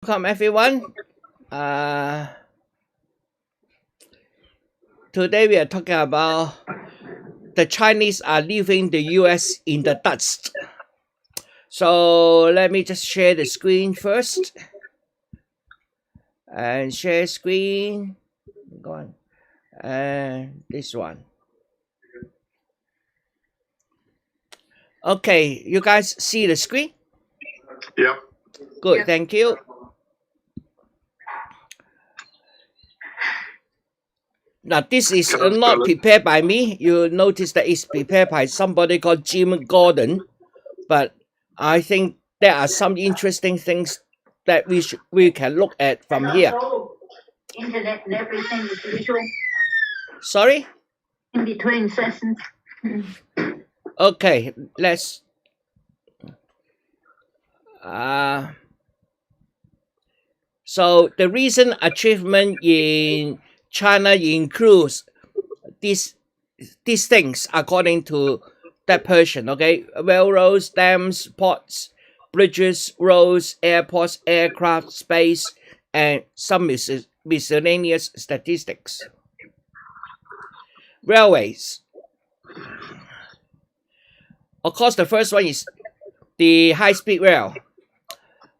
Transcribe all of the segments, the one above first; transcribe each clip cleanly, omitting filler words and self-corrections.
Welcome everyone. Uh, Today we are talking about the Chinese are leaving the US in the dust. So let me just share the screen first. And share screen. Go on. And this one. Okay, you guys see the screen? Yep. Good, thank you. Now, this is not prepared by me. You notice that it's prepared by somebody called Jim Gordon. But I think there are some interesting things that we can look at from here. Internet and everything is usual. Sorry? In between sessions. Okay, let's... So the recent achievement in China includes these things according to that person, okay? Railroads, dams, ports, bridges, roads, airports, aircraft, space, and some miscellaneous statistics. Railways. Of course, the first one is the high-speed rail.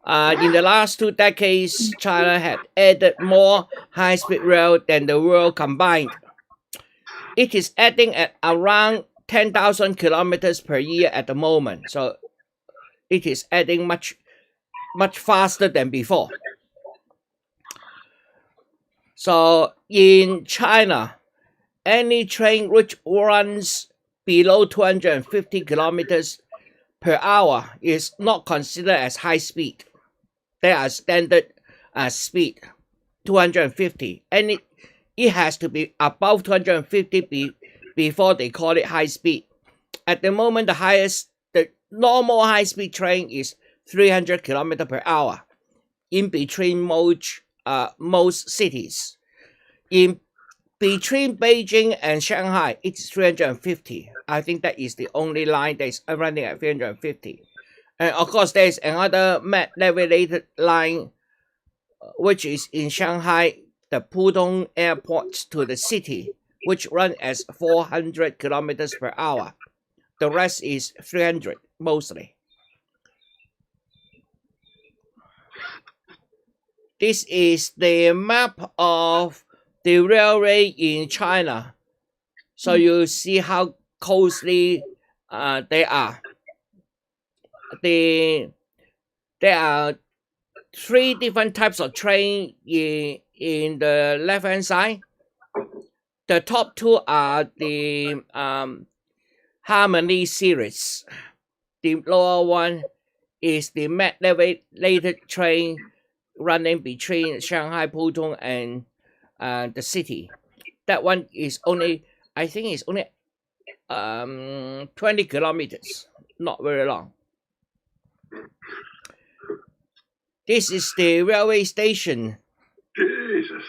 In the last 2 decades, China had added more high-speed rail than the world combined. It is adding at around 10,000 kilometers per year at the moment. So it is adding much faster than before. So in China, any train which runs below 250 kilometers per hour is not considered as high speed. They are standard speed, 250. And it has to be above 250 before they call it high speed. At the moment, the normal high speed train is 300 kilometers per hour in between most cities. In between Beijing and Shanghai, it's 350. I think that is the only line that is running at 350. And of course, there is another elevated line, which is in Shanghai, the Pudong Airport to the city, which runs as 400 kilometers per hour. The rest is 300, mostly. This is the map of the railway in China. So you see how closely they are. There are 3 different types of train in the left-hand side. The top 2 are the Harmony series. The lower one is the elevated train running between Shanghai, Pudong, and the city. That one is only, I think it's only 20 kilometers, not very long. This is the railway station. Jesus.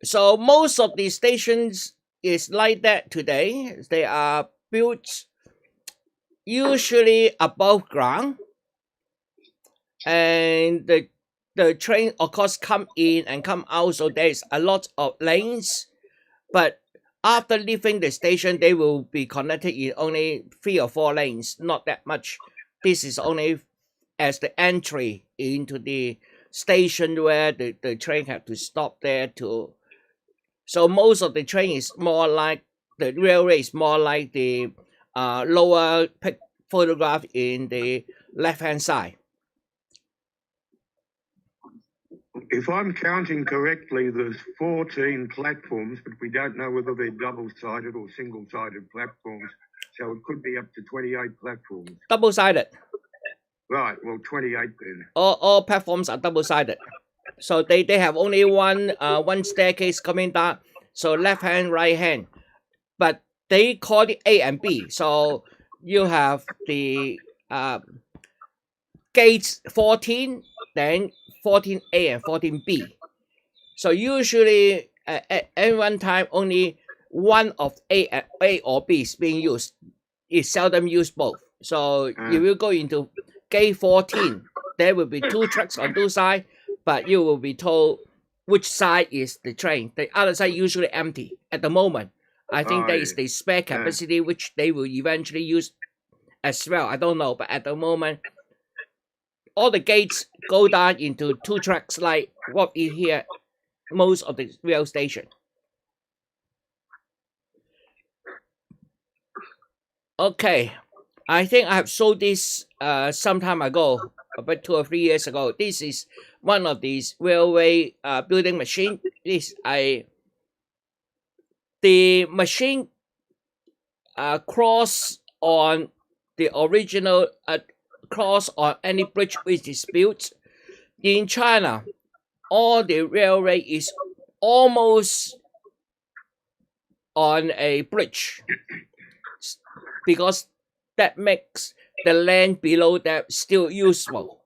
So most of the stations is like that today. They are built usually above ground. And the train, of course, come in and come out. So there is a lot of lanes. But after leaving the station, they will be connected in only 3 or 4 lanes. Not that much. This is only as the entry into the station where the train have to stop there to. So most of the train is more like, the railway is more like the lower photograph in the left-hand side. If I'm counting correctly, there's 14 platforms, but we don't know whether they're double-sided or single-sided platforms. So it could be up to 28 platforms. Double-sided. Right, well, 28 then. All platforms are double-sided. So they have only one staircase coming down. So left hand, right hand. But they call it A and B. So you have the gates 14, then 14A and 14B. So usually at any one time only one of A or B is being used. It seldom used both. So if you go into gate 14, there will be 2 tracks on 2 sides, but you will be told which side is the train. The other side usually empty at the moment. I think that is the spare capacity which they will eventually use as well. I don't know, but at the moment, all the gates go down into 2 tracks like what we hear most of the rail station. Okay, I think I have showed this some time ago, about 2 or 3 years ago. This is one of these railway building machine. The machine cross on the original cross on any bridge which is built. In China, all the railway is almost on a bridge because that makes the land below that still useful.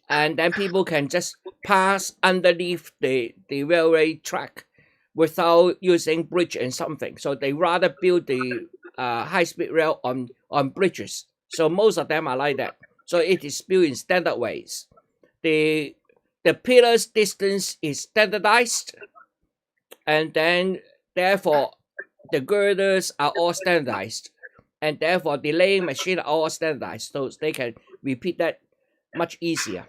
And then people can just pass underneath the railway track without using bridge and something. So they rather build the high-speed rail on bridges. So most of them are like that. So it is built in standard ways. The pillars distance is standardized, and then therefore the girders are all standardized, and therefore the laying machine are all standardized, so they can repeat that much easier.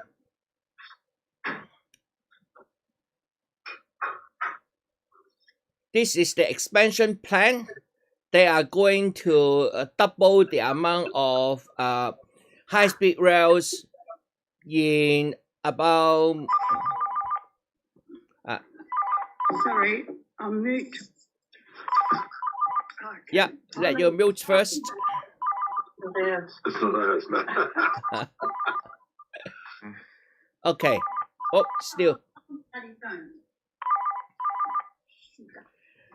This is the expansion plan. They are going to double the amount of high-speed rails in about... Sorry, I'm mute. Yeah, let you mute first. It's not ours, man. Okay. Oh, still.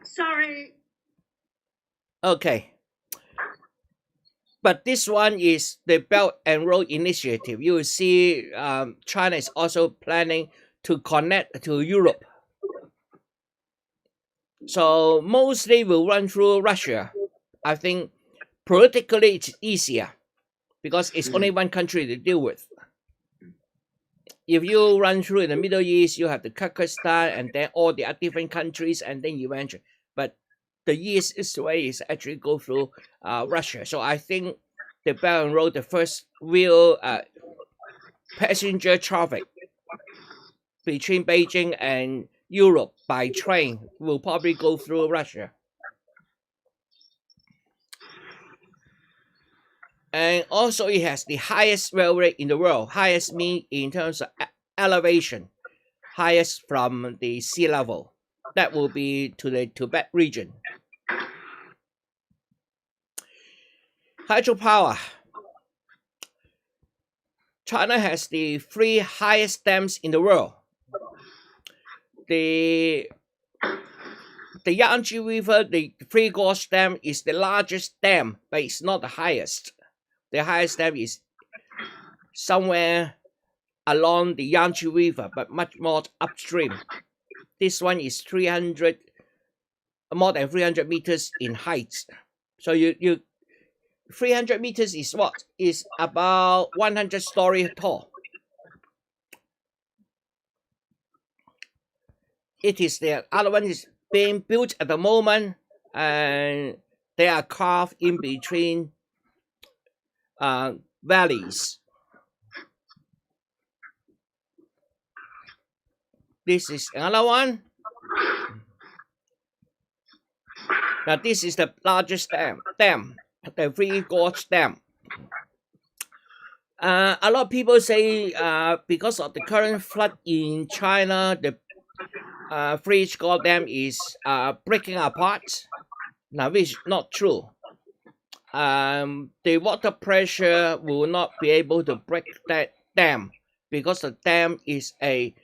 Sorry. Okay. But this one is the Belt and Road Initiative. You will see China is also planning to connect to Europe. So mostly will run through Russia. I think politically it's easier because it's only one country to deal with. If you run through in the Middle East, you have the Kyrgyzstan and then all the different countries, and then you enter. But the easiest way is actually go through Russia. So I think the Belt and Road, the first real passenger traffic between Beijing and Europe by train will probably go through Russia. And also it has the highest railway in the world. Highest mean in terms of elevation. Highest from the sea level. That will be to the Tibet region. Hydropower. China has the 3 highest dams in the world. The Yangtze River, the Three Gorges Dam is the largest dam, but it's not the highest. The highest dam is somewhere along the Yangtze River, but much more upstream. This one is more than 300 meters in height. So 300 meters is what? Is about 100 stories tall. It is the other one is being built at the moment, and they are carved in between valleys. This is another one. Now this is the largest dam, the Three Gorges Dam. A lot of people say because of the current flood in China, the Three Gorges Dam is breaking apart. Now, which is not true. The water pressure will not be able to break that dam because the dam is a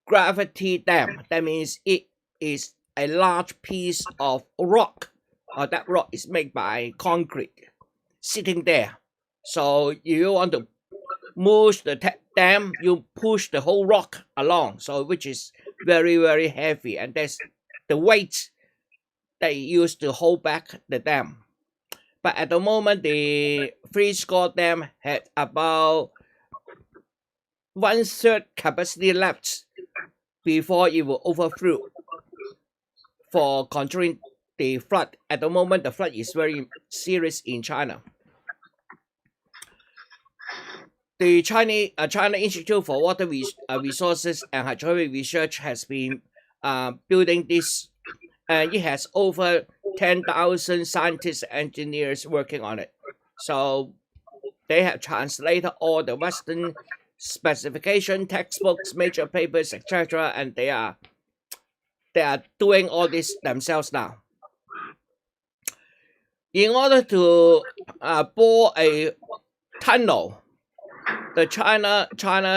gravity dam. That means it is a large piece of rock. That rock is made by concrete sitting there. So if you want to move the dam, you push the whole rock along. So which is very, very heavy, and that's the weight they use to hold back the dam. But at the moment, the Three Gorges Dam had about 1/3 capacity left before it will overflow for controlling the flood. At the moment, the flood is very serious in China. The China Institute for Water Resources and Hydraulic Research has been building this, and it has over 10,000 scientists and engineers working on it. So they have translated all the Western specification, textbooks, major papers, etc., and they are doing all this themselves now. In order to bore a tunnel, the China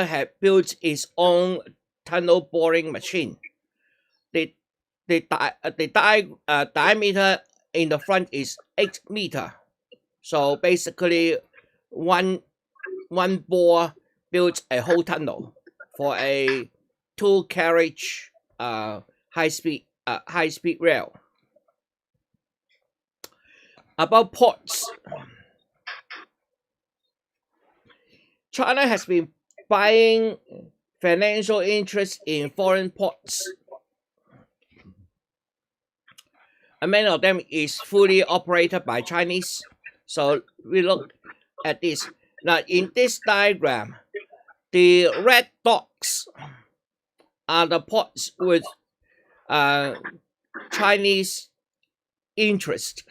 had built its own tunnel boring machine. The diameter in the front is 8 meters. So basically, one bore built a whole tunnel for a 2-carriage high speed rail. About ports, China has been buying financial interest in foreign ports, and many of them is fully operated by Chinese. So we look at this. Now in this diagram, the red dots are the ports with Chinese interest.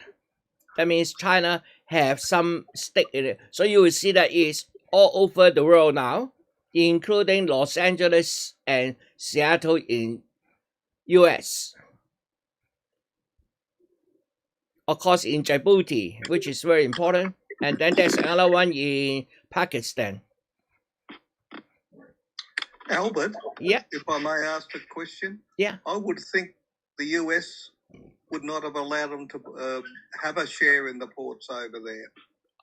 That means China have some stake in it. So you will see that it's all over the world now, including Los Angeles and Seattle in US. Of course, in Djibouti, which is very important. And then there's another one in Pakistan. Albert, Yeah, if I may ask a question, yeah. I would think the US would not have allowed them to have a share in the ports over there.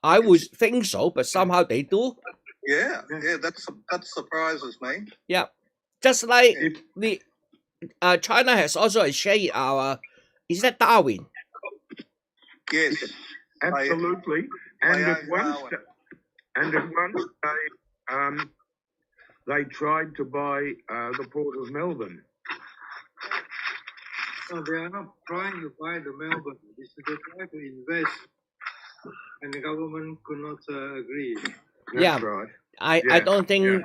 I would think so, but somehow they do. Yeah, that surprises me. Yeah. Just like China has also a share in our, is that Darwin? Yes. Absolutely. And at once they tried to buy the port of Melbourne. No, they are not trying to buy the Melbourne. They try to invest, and the government could not agree. That's right. I don't think.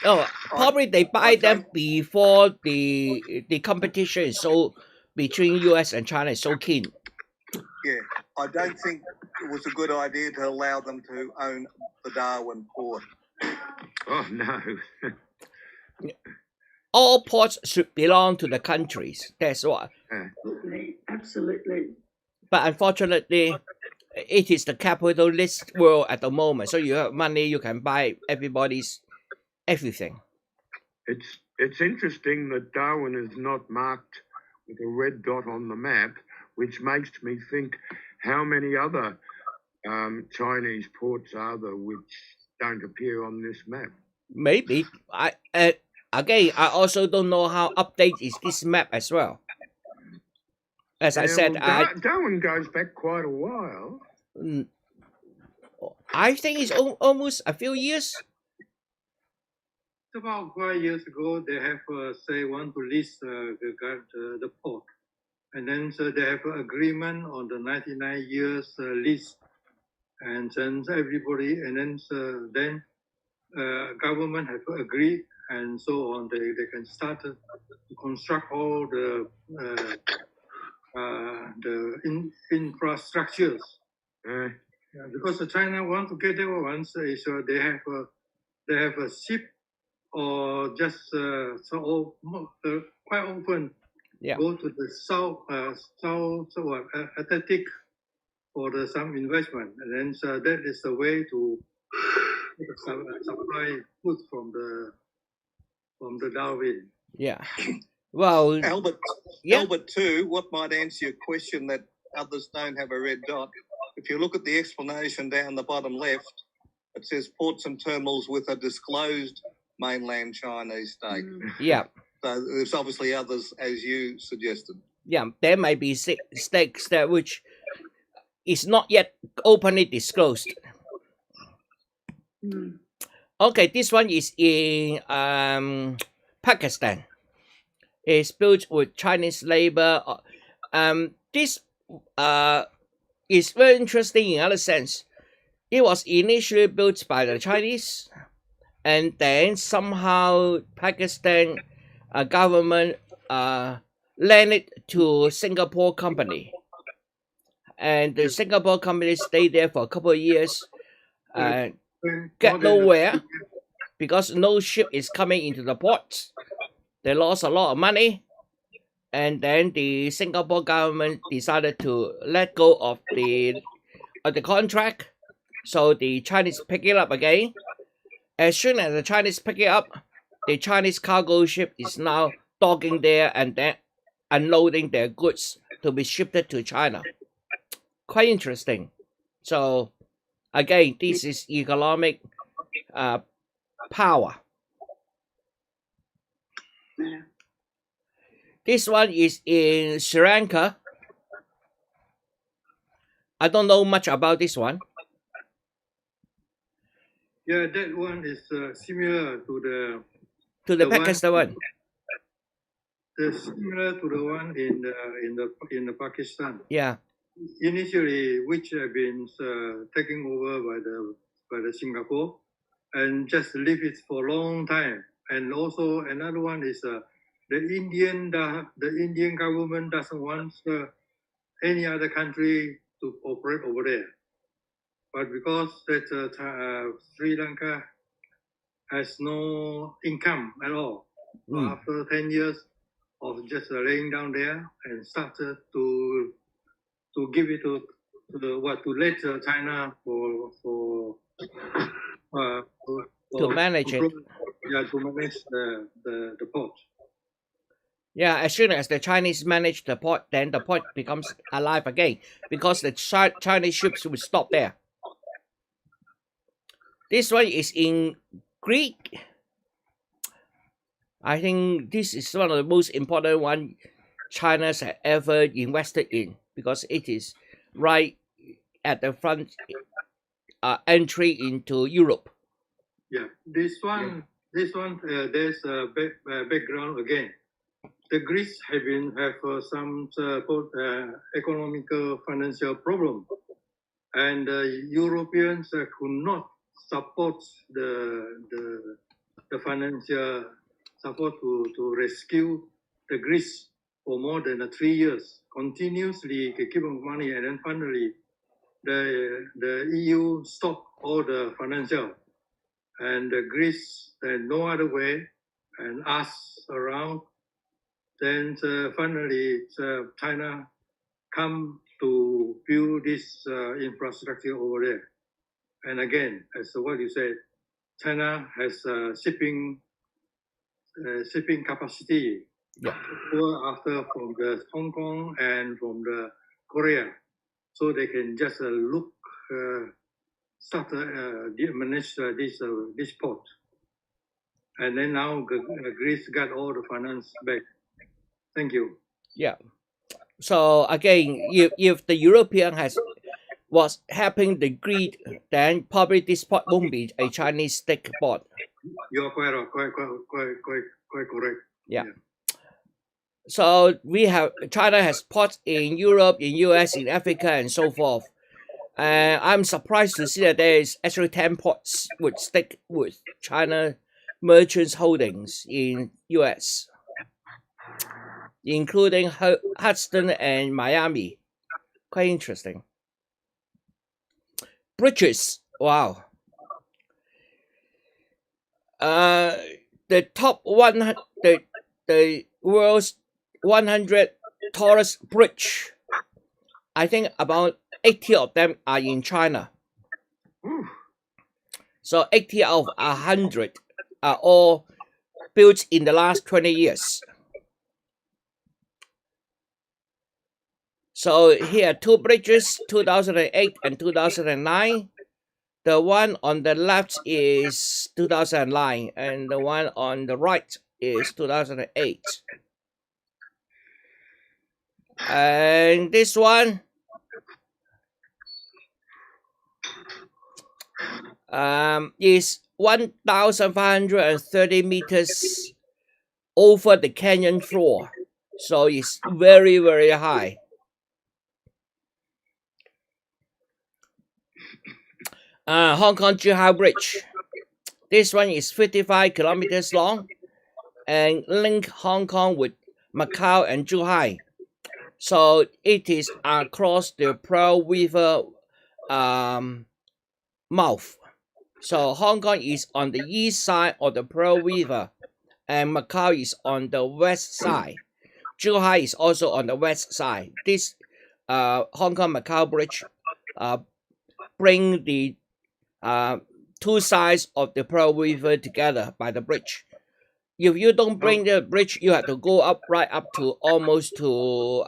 Oh, probably they buy them before the competition is so between US and China is so keen. Yeah, I don't think it was a good idea to allow them to own the Darwin port. Oh no. All ports should belong to the countries. That's what. Absolutely. But unfortunately, it is the capitalist world at the moment. So you have money, you can buy everybody's everything. It's interesting that Darwin is not marked with a red dot on the map, which makes me think how many other Chinese ports are there which don't appear on this map. Maybe again, I also don't know how updated is this map as well. As I said, Darwin goes back quite a while. I think it's almost a few years. About 5 years ago, they have want to lease the port, and then so they have an agreement on the 99 years lease, and then everybody, and then government have agreed, and so on. They can start to construct all the infrastructures. Because China want to get there once, so they have a ship, or just quite often go to the south Atlantic for some investment, and then so that is the way to supply food from the Darwin. Yeah. Well, Albert too, what might answer your question that others don't have a red dot, if you look at the explanation down the bottom left, it says ports and terminals with a disclosed mainland Chinese stake. Yeah. So there's obviously others, as you suggested. Yeah, there might be stakes there which is not yet openly disclosed. Okay, this one is in Pakistan. It's built with Chinese labor. This is very interesting in other sense. It was initially built by the Chinese, and then somehow Pakistan government lent it to Singapore company, and the Singapore company stayed there for a couple of years, get nowhere because no ship is coming into the port. They lost a lot of money, and then the Singapore government decided to let go of the contract. So the Chinese pick it up again. As soon as the Chinese pick it up, the Chinese cargo ship is now docking there and then unloading their goods to be shipped to China. Quite interesting. So again, this is economic power. Yeah. This one is in Sri Lanka. I don't know much about this one. Yeah, that one is similar to the The Pakistan one. similar to the one in the Pakistan. Yeah. Initially, which have been taken over by the Singapore, and just leave it for a long time. And also another one is the Indian government doesn't want any other country to operate over there. But because that Sri Lanka has no income at all, after 10 years of just laying down there and started to give it to let China to manage it. Yeah, to manage the port. Yeah, as soon as the Chinese manage the port, then the port becomes alive again because the Chinese ships will stop there. This one is in Greek. I think this is one of the most important one China has ever invested in because it is right at the front entry into Europe. Yeah, this one, there's a background again. The Greece have some economical financial problem, and Europeans could not support the financial support to rescue the Greece for more than 3 years, continuously giving money, and then finally the EU stopped all the financial, and Greece had no other way and asked around. Then finally China come to build this infrastructure over there. And again, as what you said, China has shipping capacity after from the Hong Kong and from the Korea, so they can just start manage this port. And then now Greece got all the finance back. Thank you. Yeah. So again, if the European was helping the Greek, then probably this port won't be a Chinese state port. You're quite correct. Yeah. So China has ports in Europe, in US, in Africa, and so forth. I'm surprised to see that there is actually 10 ports would stick with China merchants holdings in US, including Hudson and Miami. Quite interesting. Bridges. Wow. The top 100, the world's 100 tallest bridge. I think about 80 of them are in China. So 80 out of 100 are all built in the last 20 years. So here are two bridges, 2008 and 2009. The one on the left is 2009 and the one on the right is 2008. And this one is 1,530 meters over the canyon floor. So it's very, very high. Hong Kong Zhuhai Bridge. This one is 55 kilometers long and link Hong Kong with Macau and Zhuhai. So it is across the Pearl River mouth. So Hong Kong is on the east side of the Pearl River and Macau is on the west side. Zhuhai is also on the west side. This Hong Kong Macau bridge bring the two sides of the Pearl River together by the bridge. If you don't bring the bridge, you have to go up right up to almost to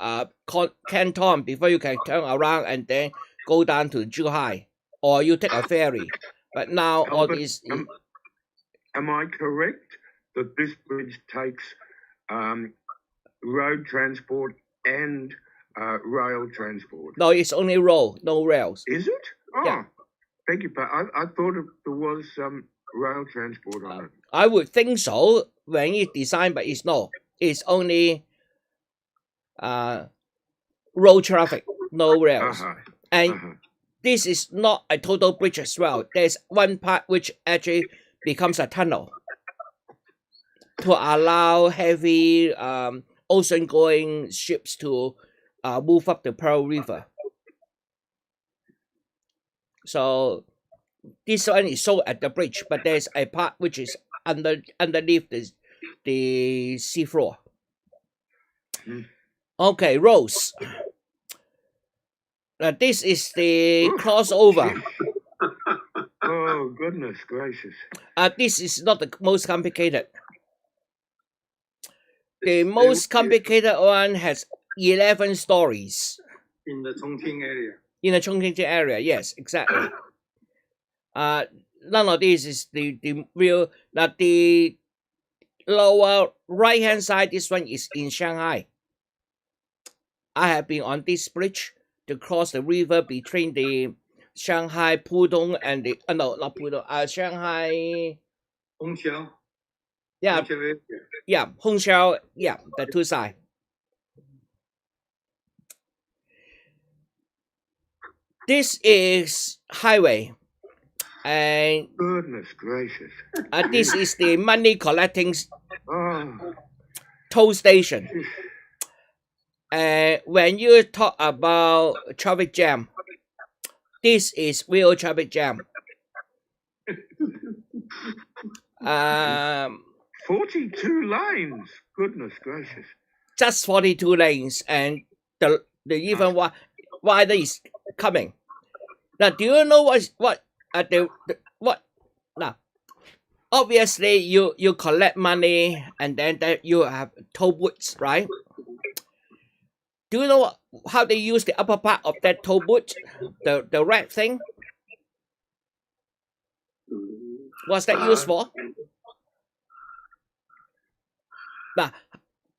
Canton before you can turn around and then go down to Zhuhai, or you take a ferry. But now all Albert, this. Am I correct that this bridge takes road transport and rail transport? No, it's only road, no rails. Is it? Oh, Yeah. Thank you, but I thought there was some rail transport on it. I would think so when it's designed, but it's no. It's only road traffic, no rails. And this is not a total bridge as well. There's one part which actually becomes a tunnel to allow heavy ocean-going ships to move up the Pearl River. So this one is sold at the bridge, but there's a part which is underneath the seafloor. Okay, roads. This is the crossover. Oh, goodness gracious. This is not the most complicated. The most complicated one has 11 stories. In the Chongqing area. In the Chongqing area, yes, exactly. None of this is the real. The lower right hand side, this one is in Shanghai. I have been on this bridge to cross the river between the Shanghai Pudong and the no, not Pudong, Shanghai. Hongqiao. Yeah, Hongqiao area. yeah, Hongqiao, yeah, the two sides. This is highway, and Goodness gracious. this is the money collecting Oh, toll station. When you talk about traffic jam, this is real traffic jam. 42 lanes. Goodness gracious. Just 42 lanes, and the even wider is coming. Now, do you know what now? Obviously, you collect money and then you have toll booths, right? Do you know how they use the upper part of that toll booth? The red thing? What's that used for? Now,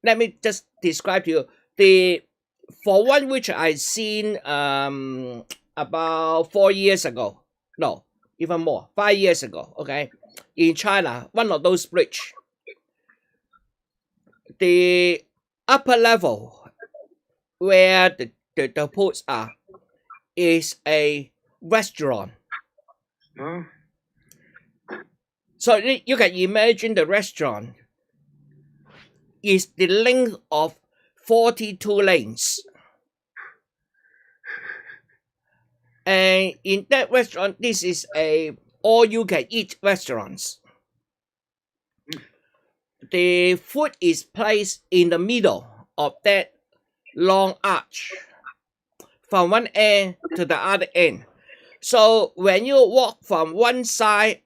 let me just describe to you. For one which I seen about 4 years ago. No, even more. 5 years ago, okay? In China, one of those bridge. The upper level where the ports are is a restaurant. Oh, So you can imagine the restaurant is the length of 42 lanes. And in that restaurant, this is a all-you-can-eat restaurant. The food is placed in the middle of that long arch from one end to the other end. So when you walk from one side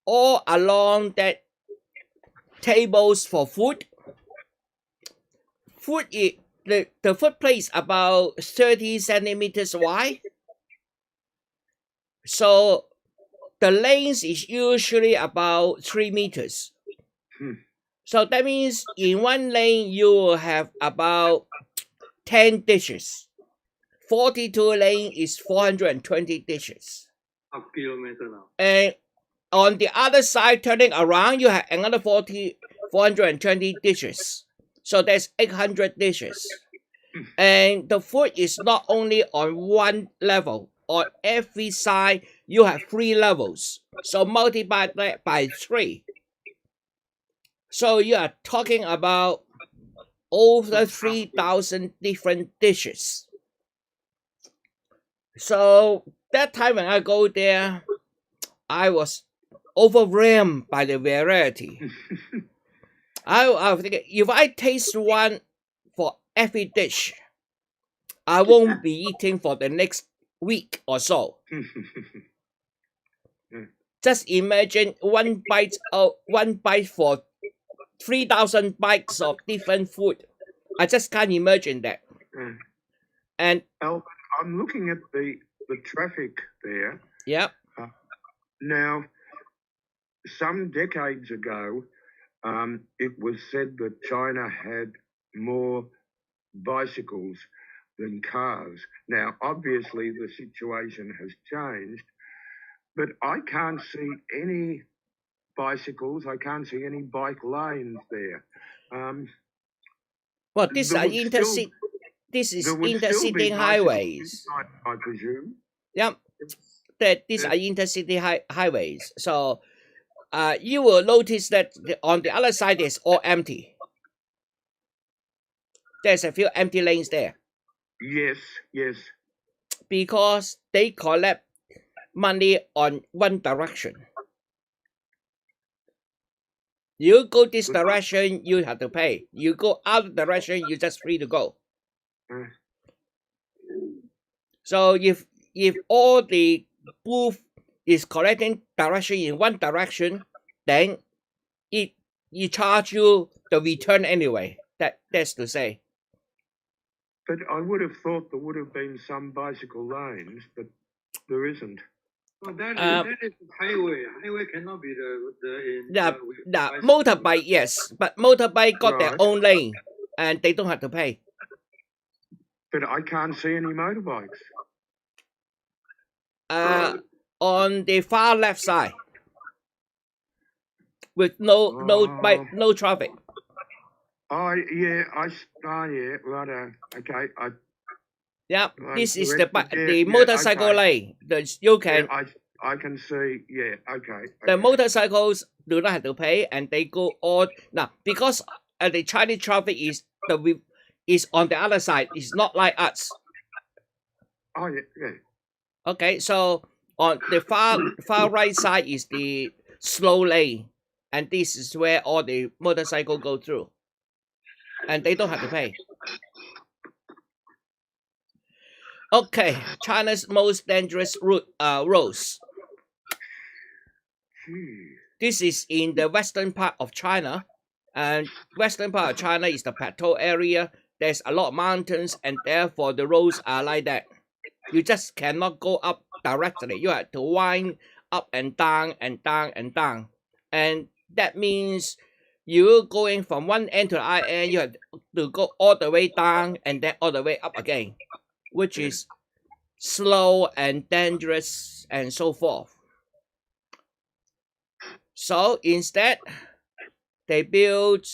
all along that tables for food, the food plate is about 30 centimeters wide. So the length is usually about 3 meters. So that means in one lane you will have about 10 dishes. 42 lane is 420 dishes. half kilometer now. And on the other side, turning around, you have another 420 dishes. So there's 800 dishes. And the food is not only on one level. On every side, you have 3 levels. So multiply that by 3. So you are talking about over 3,000 different dishes. So that time when I go there, I was overwhelmed by the variety. I was thinking, if I taste one for every dish, I won't be eating for the next week or so. Just imagine one bite for 3,000 bites of different food. I just can't imagine that. And Albert, I'm looking at the traffic there. yeah, Now, some decades ago, it was said that China had more bicycles than cars. Now, obviously, the situation has changed, but I can't see any bicycles. I can't see any bike lanes there. well, these There are would intercity. This is there would still be intercity bicycles highways. inside, I presume. Yep, that these are intercity highways. So, you will notice that on the other side is all empty. There's a few empty lanes there Yes, yes. because they collect money on one direction. You go this direction, you have to pay. You go other direction, you're just free to go. Mm. So if all the booth is collecting direction in one direction, then it charge you the return anyway. That's to say. But I would have thought there would have been some bicycle lanes, but there isn't. Well, that is highway. Highway cannot be Yeah, bicycle. motorbike, yes, but motorbike got their Right. own lane and they don't have to pay. But I can't see any motorbikes. On the far left side, with no traffic. Yeah, right. Okay, Yeah, Right, this is correct. the Yeah, motorcycle okay. lane. You can I can see. Yeah, okay. the okay. motorcycles do not have to pay, and they go all now because the Chinese traffic is on the other side. It's not like us. Oh yeah. Okay, so on the far right side is the slow lane, and this is where all the motorcycle go through, and they don't have to pay. Okay, China's most dangerous roads. This is in the western part of China, and western part of China is the plateau area. There's a lot of mountains, and therefore the roads are like that. You just cannot go up directly. You have to wind up and down and down and down, and that means you're going from one end to the other end. You have to go all the way down and then all the way up again, which is slow and dangerous and so forth. So instead, they built,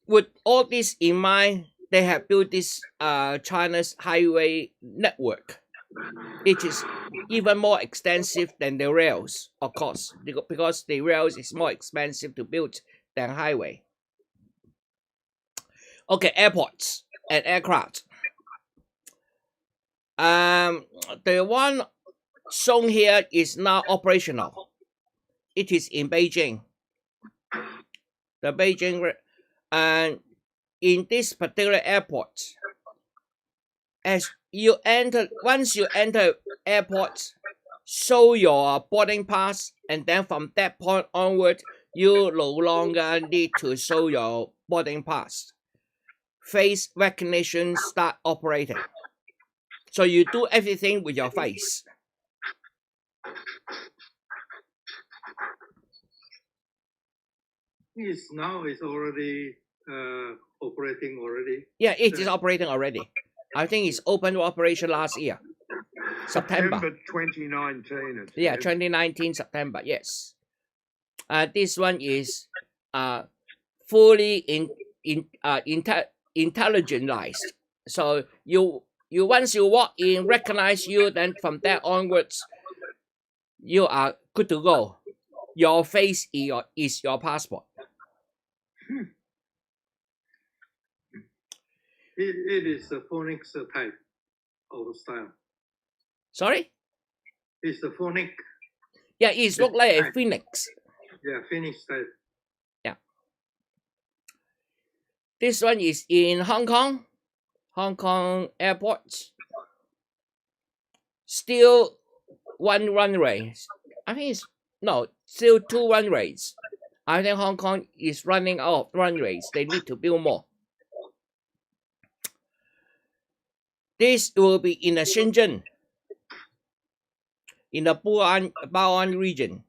with all this in mind, they have built this China's highway network. It is even more extensive than the rails, of course, because the rails is more expensive to build than highway. Okay, airports and aircraft. The one shown here is now operational. It is in Beijing. The Beijing, and in this particular airport, once you enter airport, show your boarding pass, and then from that point onward, you no longer need to show your boarding pass. Face recognition start operating. So you do everything with your face. Now it's already operating already. Yeah, it is operating already. I think it's open to operation last year. September. 2019. It Yeah, says. 2019 September. Yes. This one is fully intelligentized. So you once you walk in, recognize you, then from there onwards, you are good to go. Your face is your passport. It is a phonics type of style. Sorry? It's a phonic, Yeah, it looks like a phoenix. yeah, Phoenix type. This one is in Hong Kong airports. Still one runway. I think still two runways. I think Hong Kong is running out of runways. They need to build more. This will be in the Shenzhen, in the Bao'an region.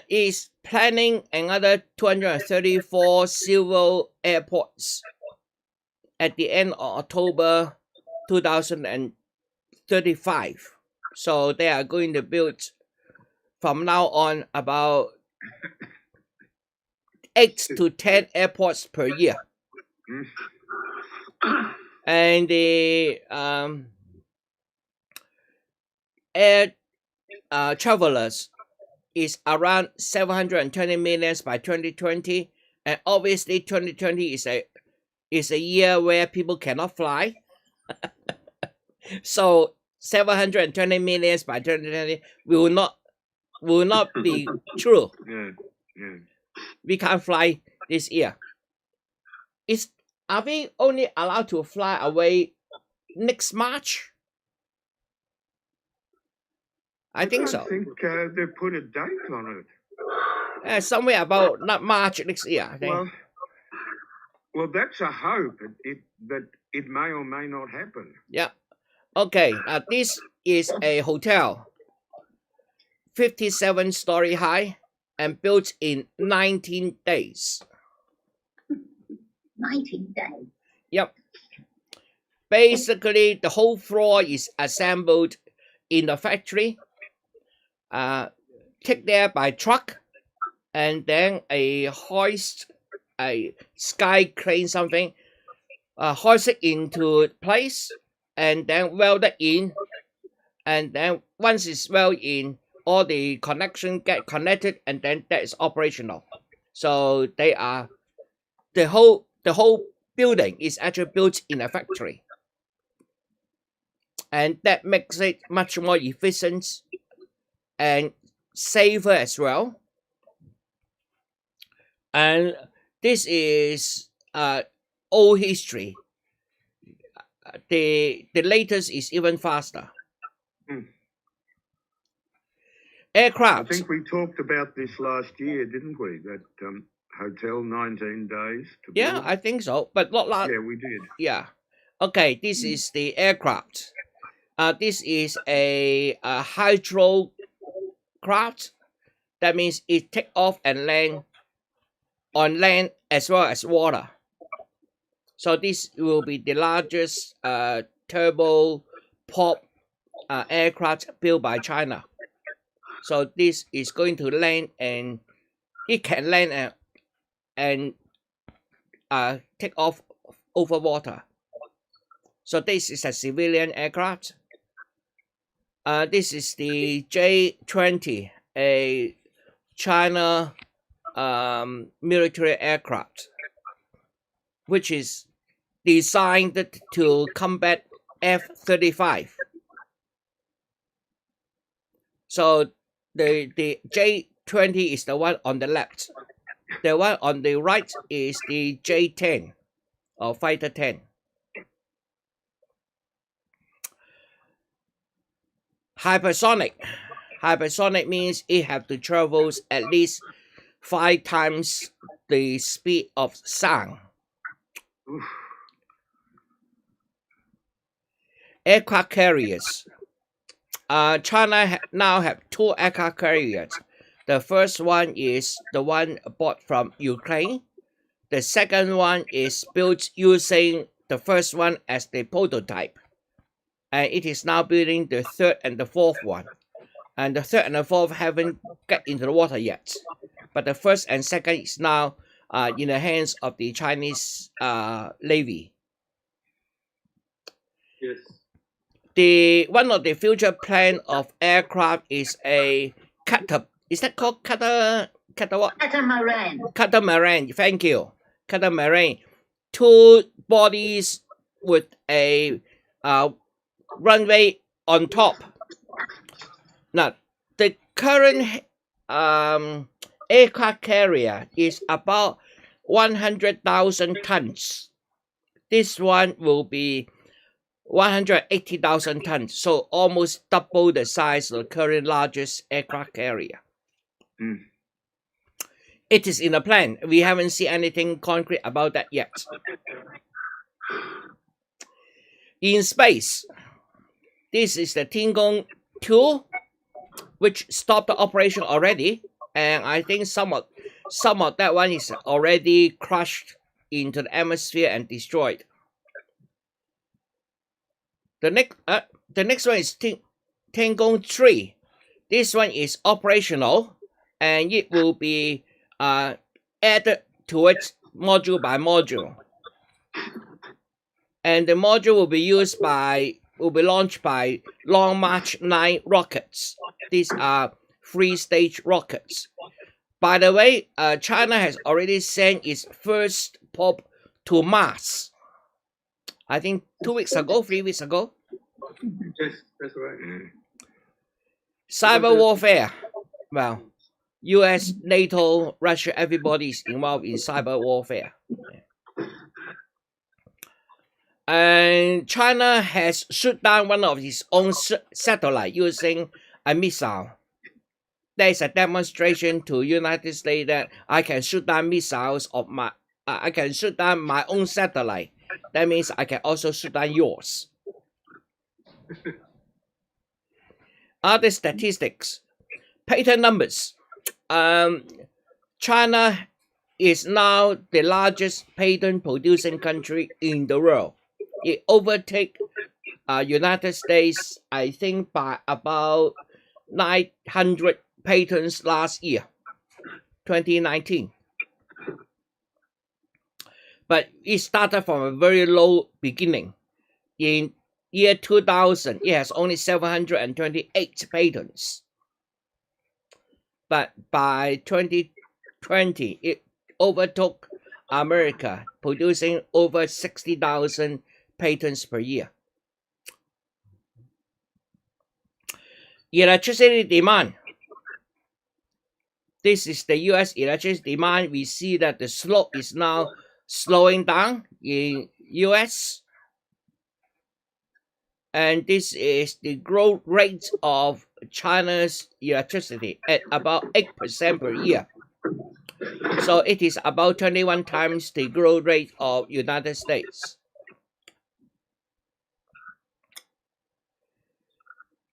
Is planning another 234 civil airports at the end of October 2035. So they are going to build from now on about 8 to 10 airports per year. And the air travelers is around 720 million by 2020, and obviously 2020 is a year where people cannot fly. So 720 million by 2020 will not be true. Yeah. We can't fly this year. Are we only allowed to fly away next March? I think so. I think they put a date on it. Somewhere about not March next year, I think. Well, that's a hope that it may or may not happen. Yeah. Okay. This is a hotel, 57-story high, and built in 19 days. 19 days. Yep. Basically, the whole floor is assembled in the factory, take there by truck, and then a sky crane something, hoist it into place, and then weld it in, and then once it's welded in, all the connection get connected, and then that is operational. So they are the whole building is actually built in a factory, and that makes it much more efficient and safer as well. And this is old history. The latest is even faster. Aircraft. I think we talked about this last year, didn't we? That hotel, 19 days to Yeah, build. I think so, but not last. Yeah, we did. Yeah. Okay, this is the aircraft. This is a hydrocraft. That means it take off and land on land as well as water. So this will be the largest turboprop aircraft built by China. So this is going to land, and it can land and take off over water. So this is a civilian aircraft. This is the J-20, a China military aircraft, which is designed to combat F-35. So the J-20 is the one on the left. The one on the right is the J-10 or Fighter 10. Hypersonic. Hypersonic means it have to travel at least 5 times the speed of sound. Aircraft carriers. China now have 2 aircraft carriers. The first one is the one bought from Ukraine. The second one is built using the first one as the prototype. And it is now building the third and the fourth one. And the third and the fourth haven't got into the water yet. But the first and second is now in the hands of the Chinese Navy. Yes. One of the future plan of aircraft is a cutter. Is that called cutter what? Catamaran. Catamaran. Thank you. Catamaran. 2 bodies with a runway on top. Now, the current aircraft carrier is about 100,000 tons. This one will be 180,000 tons, so almost double the size of the current largest aircraft carrier. It is in a plan. We haven't seen anything concrete about that yet. In space, this is the Tiangong 2, which stopped the operation already, and I think some of that one is already crushed into the atmosphere and destroyed. The next one is Tiangong 3. This one is operational, and it will be added to it module by module. And the module will be launched by Long March 9 rockets. These are 3-stage rockets. By the way, China has already sent its first probe to Mars. I think 3 weeks ago. Yes, that's right. Cyber warfare. Well, US, NATO, Russia, everybody is involved in cyber warfare. And China has shot down one of its own satellite using a missile. There is a demonstration to United States that I can shoot down missiles of I can shoot down my own satellite. That means I can also shoot down yours. Other statistics, patent numbers. China is now the largest patent producing country in the world. It overtakes United States, I think, by about 900 patents last year, 2019. But it started from a very low beginning. In year 2000, it has only 728 patents. But by 2020, it overtook America, producing over 60,000 patents per year. Electricity demand. This is the US electricity demand. We see that the slope is now slowing down in US. And this is the growth rate of China's electricity at about 8% per year. So it is about 21 times the growth rate of United States.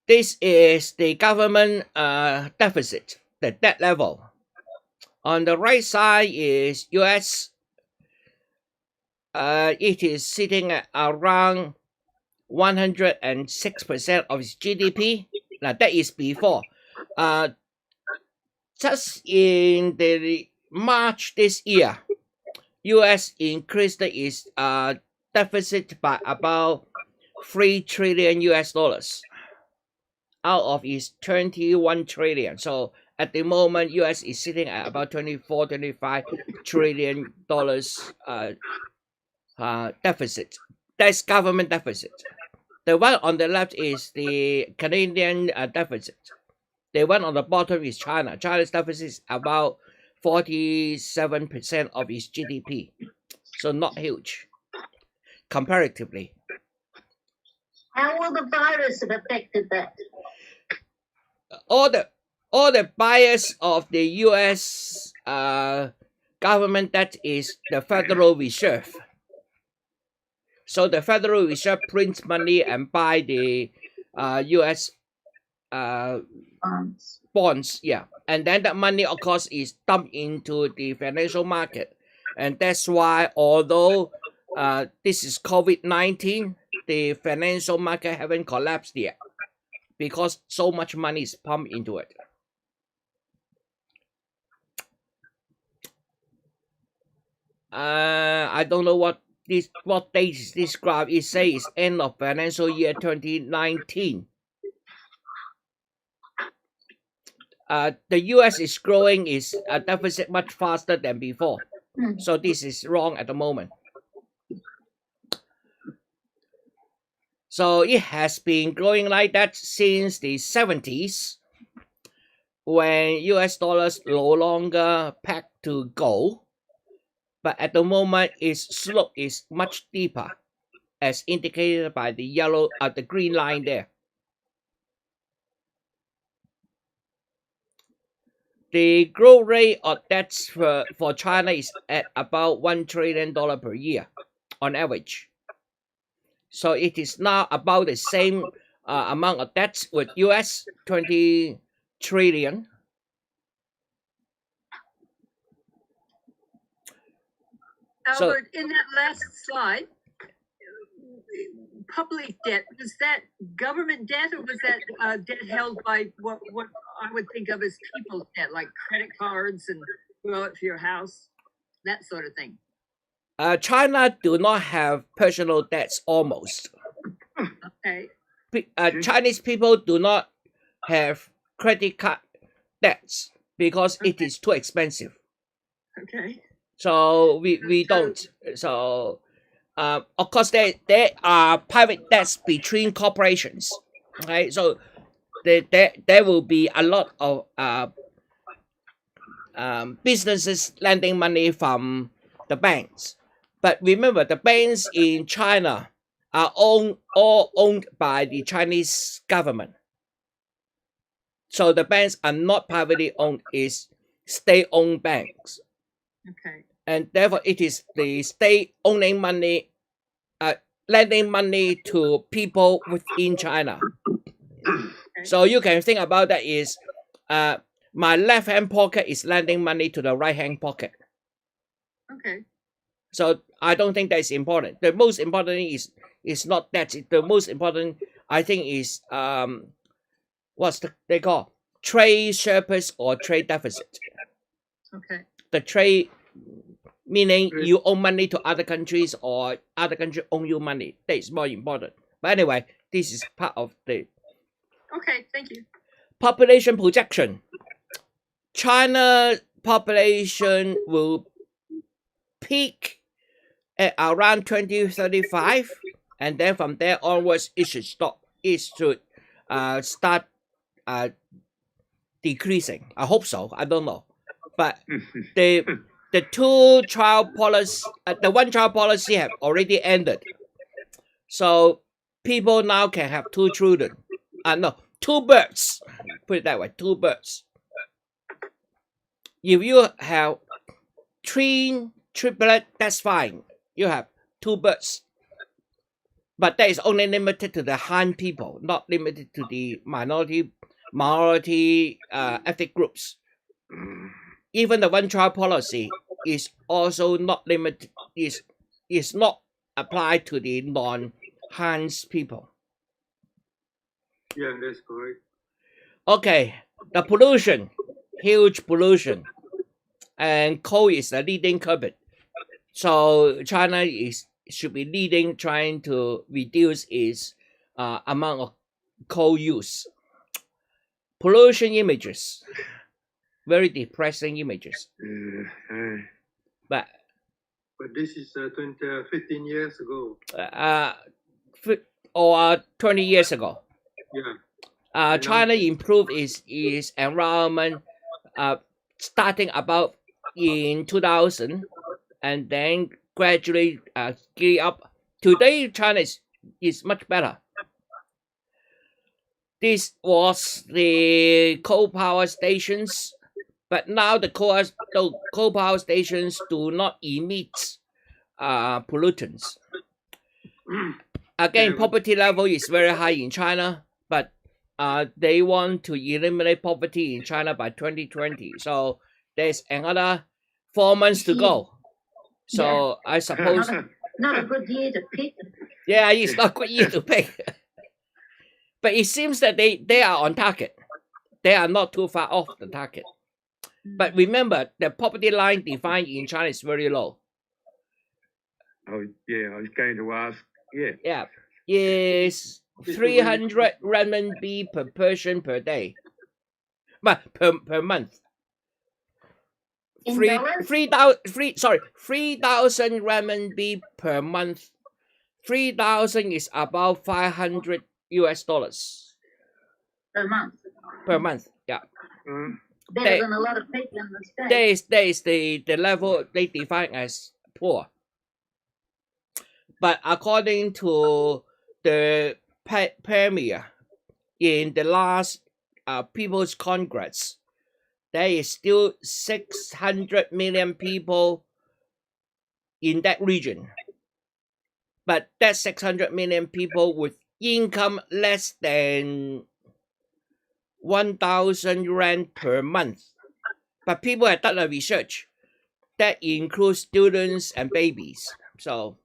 This is the government deficit, the debt level. On the right side is US. It is sitting at around 106% of its GDP. Now that is before. Just in the March this year, US increased its deficit by about $3 trillion out of its 21 trillion. So at the moment, US is sitting at about $25 trillion deficit. That's government deficit. The one on the left is the Canadian deficit. The one on the bottom is China. China's deficit is about 47% of its GDP. So not huge, comparatively. How will the virus have affected that? All the bias of the US government debt is the Federal Reserve. So the Federal Reserve prints money and buy the US bonds, yeah. And then that money, of course, is dumped into the financial market. And that's why, although this is COVID-19, the financial market haven't collapsed yet because so much money is pumped into it. I don't know what date this graph is say is end of financial year 2019. The US is growing is a deficit much faster than before. So this is wrong at the moment. So it has been growing like that since the 70s when US dollars no longer pegged to gold. But at the moment its slope is much deeper as indicated by the the green line there. The growth rate of debts for China is at about $1 trillion per year on average. So it is now about the same amount of debts with US 20 trillion. Albert, in that last slide, public debt, was that government debt or was that debt held by what I would think of as people's debt, like credit cards and go out to your house, that sort of thing? China do not have personal debts almost. Okay. Chinese people do not have credit card debts because it is too expensive. Okay. So we don't. So of course there are private debts between corporations. Right. So there will be a lot of businesses lending money from the banks. But remember, the banks in China are all owned by the Chinese government. So the banks are not privately owned, it's state-owned banks. Okay. And therefore it is the state owning money, lending money to people within China. Okay. So you can think about that is my left hand pocket is lending money to the right hand pocket. Okay. So I don't think that is important. The most important thing is not that. The most important I think is what's they call trade surplus or trade deficit. Okay. The trade meaning you owe money to other countries or other countries owe you money. That is more important. But anyway, this is part of the Okay, thank you. population projection. China population will peak at around 2035, and then from there onwards it should stop. It should start decreasing. I hope so. I don't know, but the two-child policy, the one-child policy have already ended. So people now can have 2 children. No, 2 birds. Put it that way, 2 birds. If you have 3 triplet, that's fine. You have 2 birds. But that is only limited to the Han people, not limited to the minority ethnic groups. Even the one-child policy is also not limited, is not applied to the non-Han's people. Yeah, that's correct. Okay, the pollution, huge pollution, and coal is the leading culprit. So China should be leading, trying to reduce its amount of coal use. Pollution images, very depressing images. But this is 15 years ago. Or 20 years ago. Yeah. China improved its environment starting about in 2000 and then gradually gear up. Today China is much better. This was the coal power stations, but now the coal power stations do not emit pollutants. Again, poverty level is very high in China, but they want to eliminate poverty in China by 2020. So there's another 4 months to go. So I suppose, Not a good year to pick. yeah, it's not good year to pick. But it seems that they are on target. They are not too far off the target. But remember, the poverty line defined in China is very low. I was going to ask. Yeah. Yeah, is 300 renminbi per person per day, but per month. In Three dollars? 3,000 renminbi per month. 3,000 is about $500 Per month. per month. Yeah, Better They- than a lot of people in the States. that is the level they define as poor. But according to the premier in the last People's Congress, there is still 600 million people in that region. But that 600 million people with income less than 1,000 rand per month. But people have done a research that includes students and babies. So,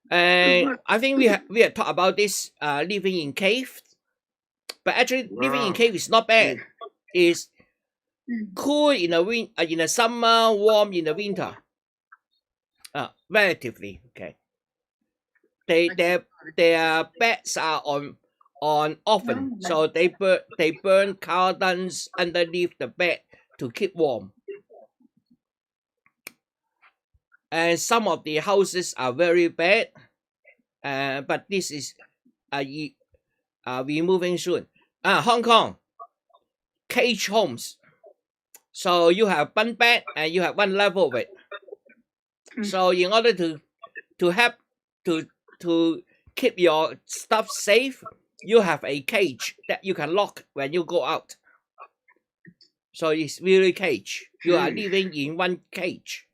and I think we had talked about this living in cave. But actually, living in Wow. cave is not bad. It's cool in the summer, warm in the winter. Relatively okay. Their beds are on oven, so they burn cardons underneath the bed to keep warm. And some of the houses are very bad, but this is removing soon. Hong Kong cage homes. So you have one bed and you have one level of it. So in order to help to keep your stuff safe, you have a cage that you can lock when you go out. So it's really cage. You are living in one cage.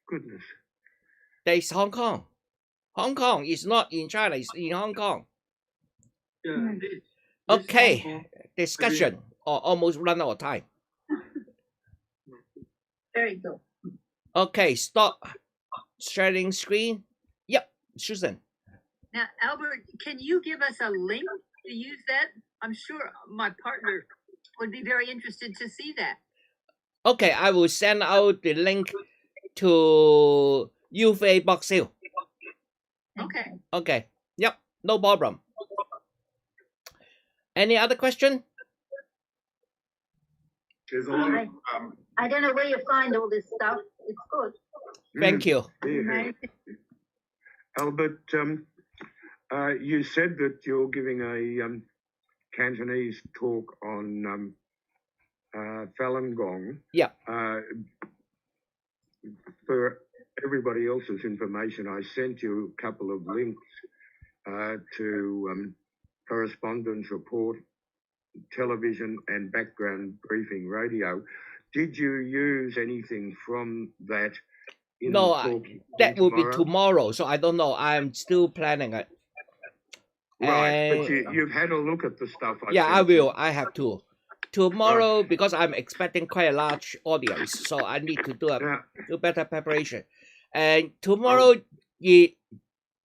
Goodness. That's Hong Kong. Hong Kong is not in China, it's in Hong Kong. Yeah. Okay, Hong Kong, discussion or almost run out of time. Very good. Okay, stop sharing screen. Yep, Susan. Now, Albert, can you give us a link to use that? I'm sure my partner would be very interested to see that. Okay, I will send out the link to UFA Box Hill. Okay. Okay, yep, no problem. Any other question? There's a lot of I don't know where you find all this stuff. It's good. Thank you. Yeah. Albert, you said that you're giving a Cantonese talk on Falun Gong. Yeah. For everybody else's information, I sent you a couple of links to correspondence report, television, and background briefing radio. Did you use anything from that in No, the talk? that will be tomorrow, so I don't know. I'm still planning it. Right, but And- you've had a look at the stuff. yeah, I sent you. will. I have to. Tomorrow, because I'm expecting quite a large audience, so I need to do do better preparation. And tomorrow, in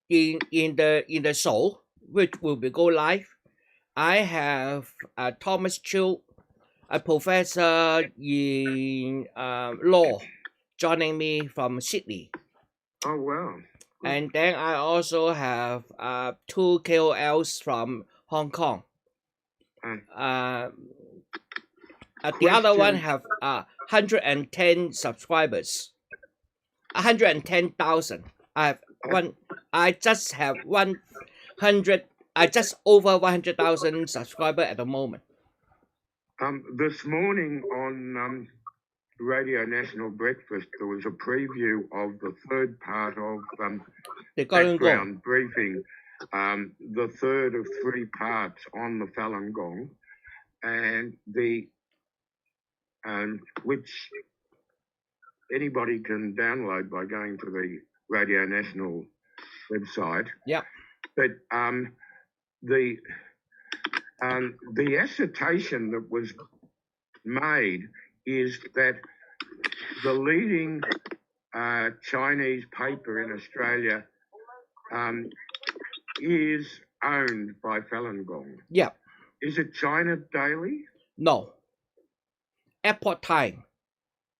the show, which will be go live, I have Thomas Chiu, a professor in law, joining me from Sydney. Oh, wow. And then I also have 2 KOLs from Hong Kong. The other one have 110 subscribers. 110,000. I just have 100. I just over 100,000 subscribers at the moment. This morning on Radio National Breakfast, there was a preview of the third part of The Falun Gong. background briefing, the third of 3 parts on the Falun Gong, and which anybody can download by going to the Radio National website. Yeah. But the assertion that was made is that the leading Chinese paper in Australia is owned by Falun Gong. Yeah. Is it China Daily? No. Airport Time.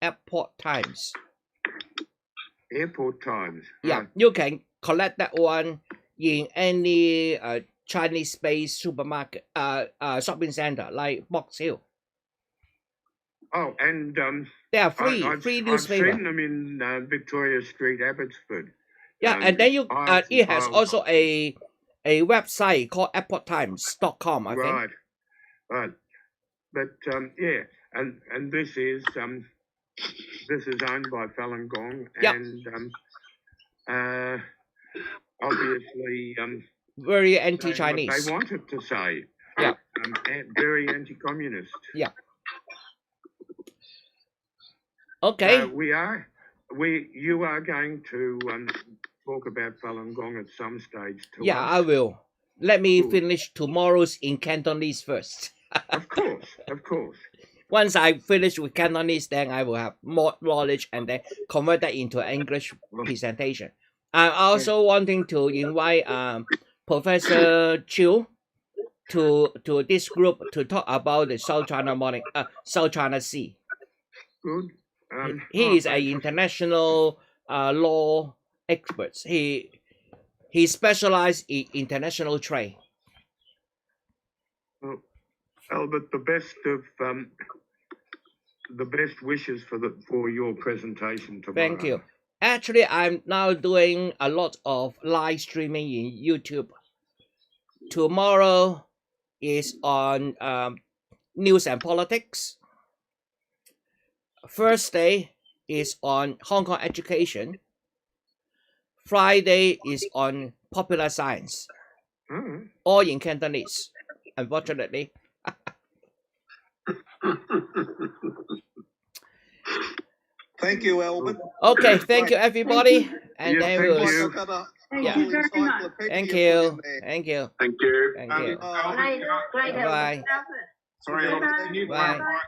Airport Times. Airport Times. Yeah, you can collect that one in any Chinese-based supermarket, shopping center like Box Hill. Oh, and They are free I've newspaper. seen them in Victoria Street, Abbotsford. Yeah, and then you piles and it has piles. also a website called airporttimes.com, I think. Right, right. But yeah, and this is owned by Falun Gong, Yep. and obviously Very saying what anti-Chinese. they wanted to say. Yeah. Very anti-communist. Yeah. Okay. You are going to talk about Falun Gong at some stage to Yeah, us. I will. Let me Good. finish tomorrow's in Cantonese first. Of course, of course. Once I finish with Cantonese, then I will have more knowledge and then convert that into an English presentation. I'm also wanting to invite Professor Chiu to this group to talk about the South China Sea. Good. He is an international law expert. He specialized in international trade. Well, Albert, the best wishes for your presentation tomorrow. Thank you. Actually, I'm now doing a lot of live streaming in YouTube. Tomorrow is on news and politics. Thursday is on Hong Kong education. Friday is on popular science. Mm. All in Cantonese, unfortunately. Thank you, Albert. Okay, thank you everybody. And Yes, then thank we'll you. Yeah. Thank you very much. Thank you. Thank you. Thank you. Thank you. Great, great. Bye. Sorry, Bye. Albert, can you Bye. clarify?